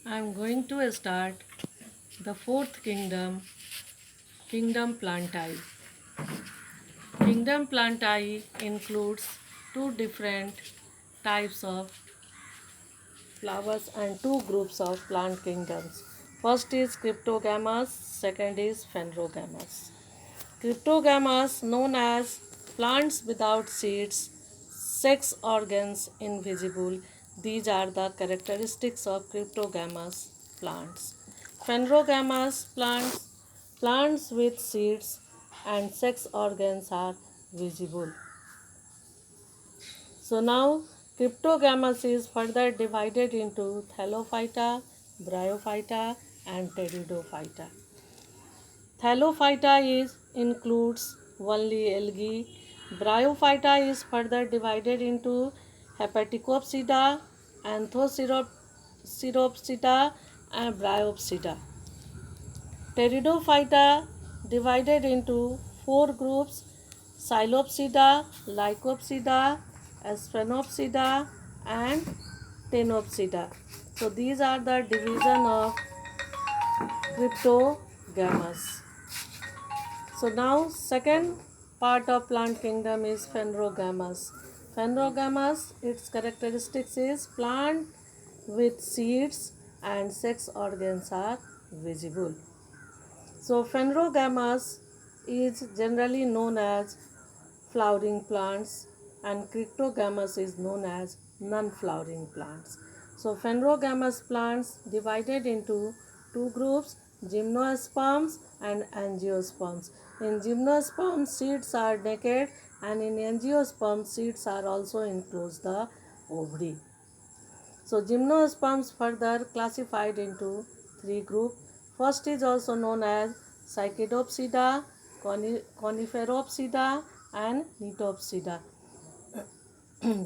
I'm going to start the fourth kingdom, Kingdom Plantae. Kingdom Plantae includes two different types of flowers and two groups of plant kingdoms. First is Cryptogamas, second is Phanerogamas. Cryptogamas, known as plants without seeds, sex organs invisible. These are the characteristics of cryptogamous plants. Phanerogamous plants with seeds and sex organs are visible. So now cryptogamous is further divided into Thallophyta, Bryophyta and Pteridophyta. Thallophyta includes only algae. Bryophyta is further divided into Hepaticopsida, Anthoceropsida and Bryopsida. Pteridophyta divided into four groups: Psilopsida, Lycopsida, Asphenopsida and Ctenopsida. So these are the division of cryptogamous. So now second part of plant kingdom is Phanerogamous. Phanerogamous, its characteristics is plant with seeds and sex organs are visible. So Phanerogamous is generally known as flowering plants and Cryptogamous is known as non-flowering plants. So Phanerogamous plants divided into two groups, gymnosperms and angiosperms. In gymnosperms, seeds are naked and in angiosperms, seeds are also enclosed the ovary. So gymnosperms further classified into three groups. First is also known as Cycadopsida, Coniferopsida and Nitopsida.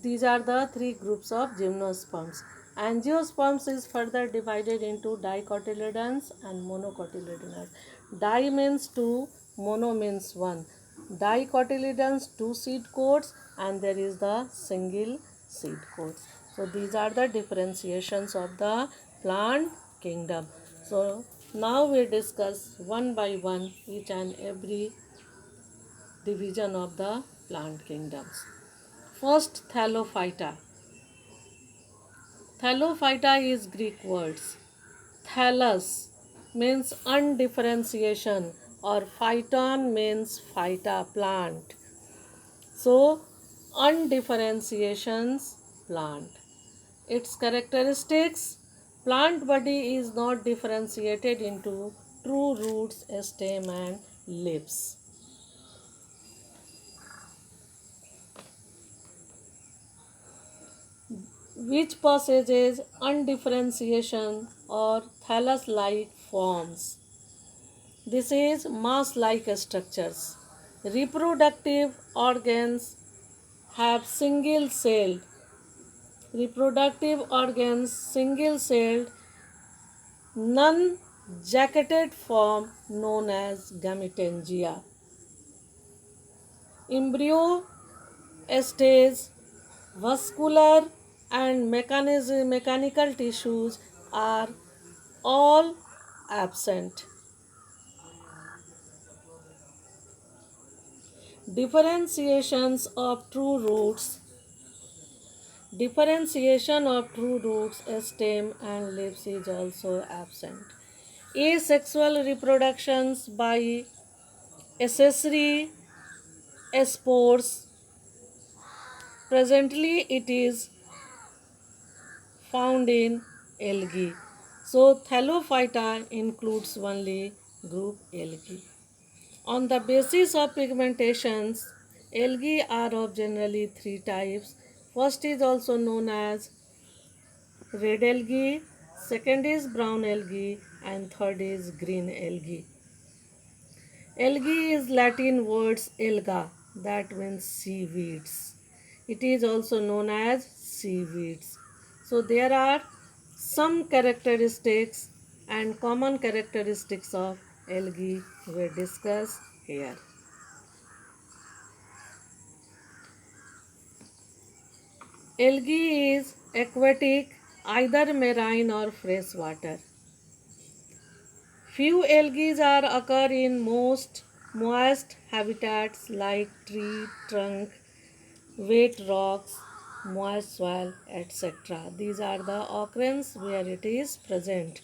These are the three groups of gymnosperms. Angiosperms is further divided into dicotyledons and monocotyledons. Di means two, mono means one. Dicotyledons, two seed coats, and there is the single seed coats. So these are the differentiations of the plant kingdom. So now we discuss one by one each and every division of the plant kingdoms. First, Thallophyta. Thallophyta is Greek words. Thallus means undifferentiation or phyton means phyta, plant. So, undifferentiations plant. Its characteristics: plant body is not differentiated into true roots, stem and leaves. Which possesses undifferentiation or thallus-like forms. This is mass-like structures. Reproductive organs have single-celled. Reproductive organs single-celled, non-jacketed form known as gametangia. Embryo stage, vascular and mechanical tissues are all absent. Differentiations of true roots. Differentiation of true roots, stem and leaves is also absent. Asexual reproductions by accessory spores. Presently it is found in algae. So Thallophyta includes only group algae. On the basis of pigmentations, algae are of generally three types. First is also known as red algae, second is brown algae, and third is green algae. Algae is Latin words alga, that means seaweeds. It is also known as seaweeds. So there are some characteristics and common characteristics of algae we discuss here. Algae is aquatic either marine or fresh water. Few algae are occur in most moist habitats like tree trunk, wet rocks, moist soil, etc. These are the occurrence where it is present.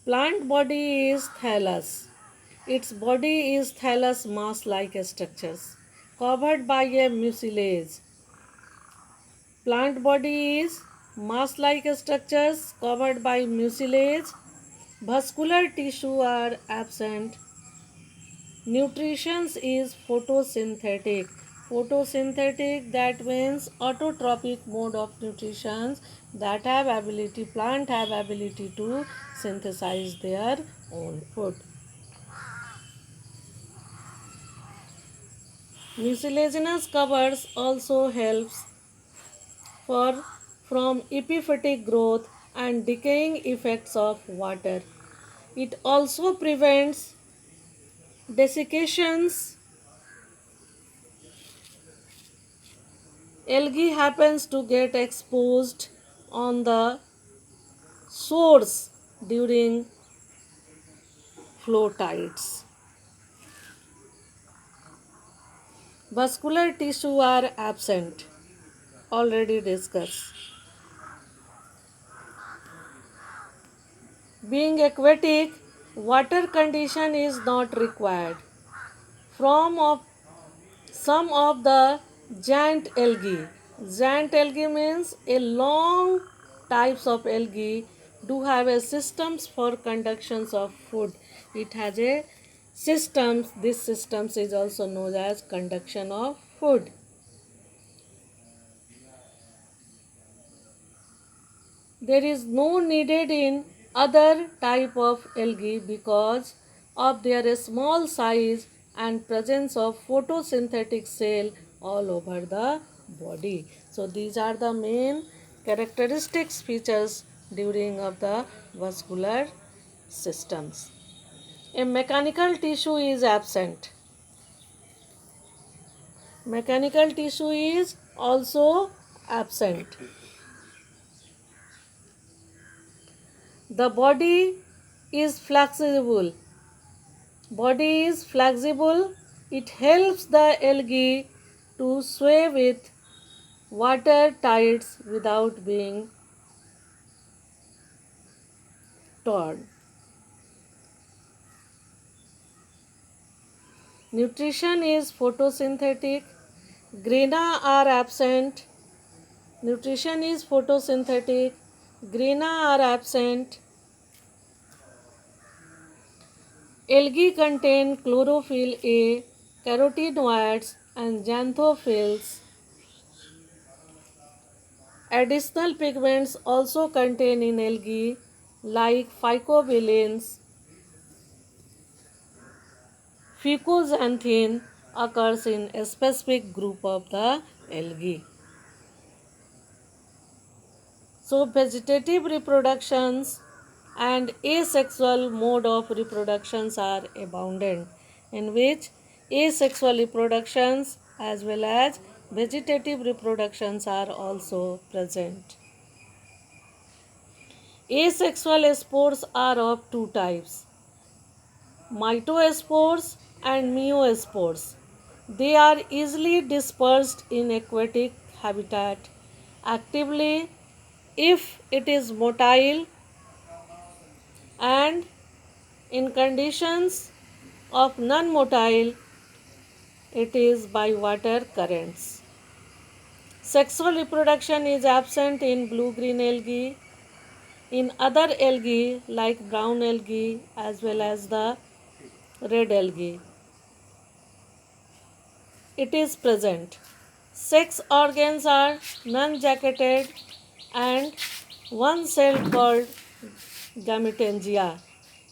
Plant body is thallus. Its body is thallus mass-like structures covered by a mucilage. Plant body is mass-like structures covered by mucilage. Vascular tissue are absent. Nutrition is photosynthetic. Photosynthetic, that means autotrophic mode of nutrition, that have ability, plant have ability to synthesize their own food. Mucilaginous covers also helps for from epiphytic growth and decaying effects of water. It also prevents desiccations. Algae happens to get exposed on the source during flow tides. Vascular tissue are absent, already discussed. Being aquatic, water condition is not required. From of some of the giant algae. Giant algae means a long types of algae do have a systems for conductions of food. It has a systems. This systems is also known as conduction of food. There is no needed in other type of algae because of their small size and presence of photosynthetic cell all over the body. So these are the main characteristics features during of the vascular systems. A mechanical tissue is absent. Mechanical tissue is also absent. The body is flexible. Body is flexible. It helps the algae to sway with water tides without being torn. Nutrition is photosynthetic. Grena are absent. Nutrition is photosynthetic. Grena are absent. Algae contain chlorophyll A, carotenoids, and xanthophylls. Additional pigments also contained in algae like phycobilins. Fucoxanthin occurs in a specific group of the algae. So vegetative reproductions and asexual mode of reproductions are abundant, in which asexual reproductions as well as vegetative reproductions are also present. Asexual spores are of two types, mitospores and meiospores. They are easily dispersed in aquatic habitat. Actively, if it is motile, and in conditions of non-motile, it is by water currents. Sexual reproduction is absent in blue-green algae. In other algae like brown algae as well as the red algae, it is present. Sex organs are non-jacketed and one cell called gametangia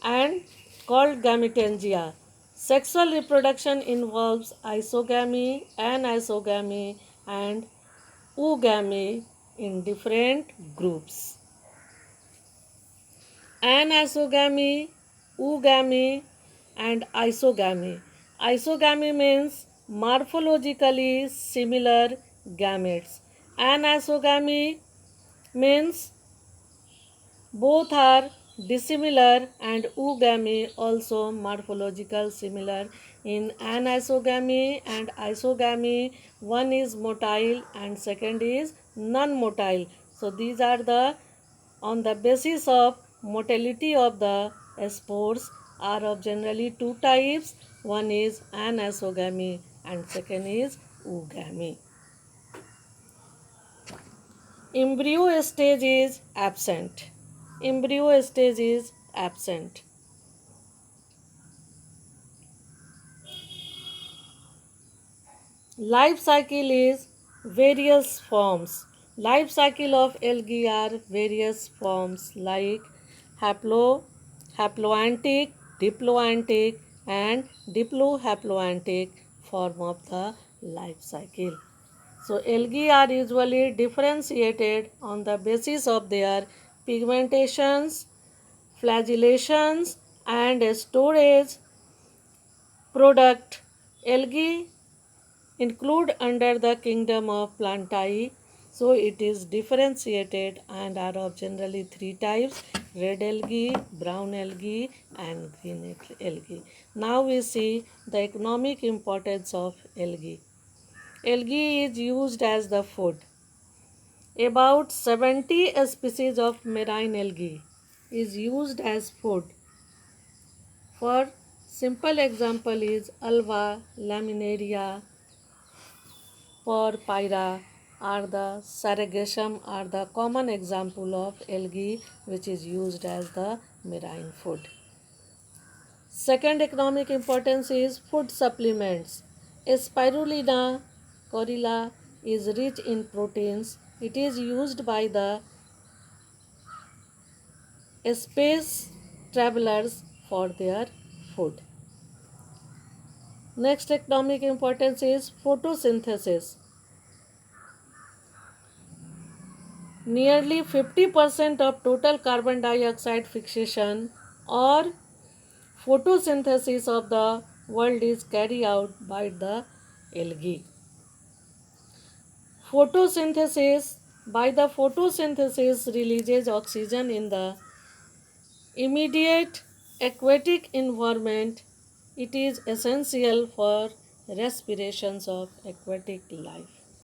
and called gametangia. Sexual reproduction involves isogamy, anisogamy, and oogamy in different groups. Anisogamy, oogamy, and isogamy. Isogamy means morphologically similar gametes. Anisogamy means Both are dissimilar and oogamy also morphological similar in anisogamy and isogamy. One is motile and second is non-motile. So these are the on the basis of motility of the spores are of generally two types. One is anisogamy and second is oogamy. Embryo stage is absent. Embryo stage is absent. Life cycle is various forms. Life cycle of algae are various forms like haplo, haploantic, diploantic, and diplohaploantic form of the life cycle. So algae are usually differentiated on the basis of their pigmentations, flagellations, and storage product. Algae include under the kingdom of plantae, so it is differentiated and are of generally three types: red algae, brown algae, and green algae. Now we see the economic importance of algae. Algae is used as the food. About 70 species of marine algae is used as food. For simple example is Alva, Laminaria, Porphyra are the Sargassum are the common example of algae which is used as the marine food. Second economic importance is food supplements. Spirulina corilla is rich in proteins. It is used by the space travelers for their food. Next economic importance is photosynthesis. Nearly 50% of total carbon dioxide fixation or photosynthesis of the world is carried out by the algae. Photosynthesis by the photosynthesis releases oxygen in the immediate aquatic environment. It is essential for respirations of aquatic life.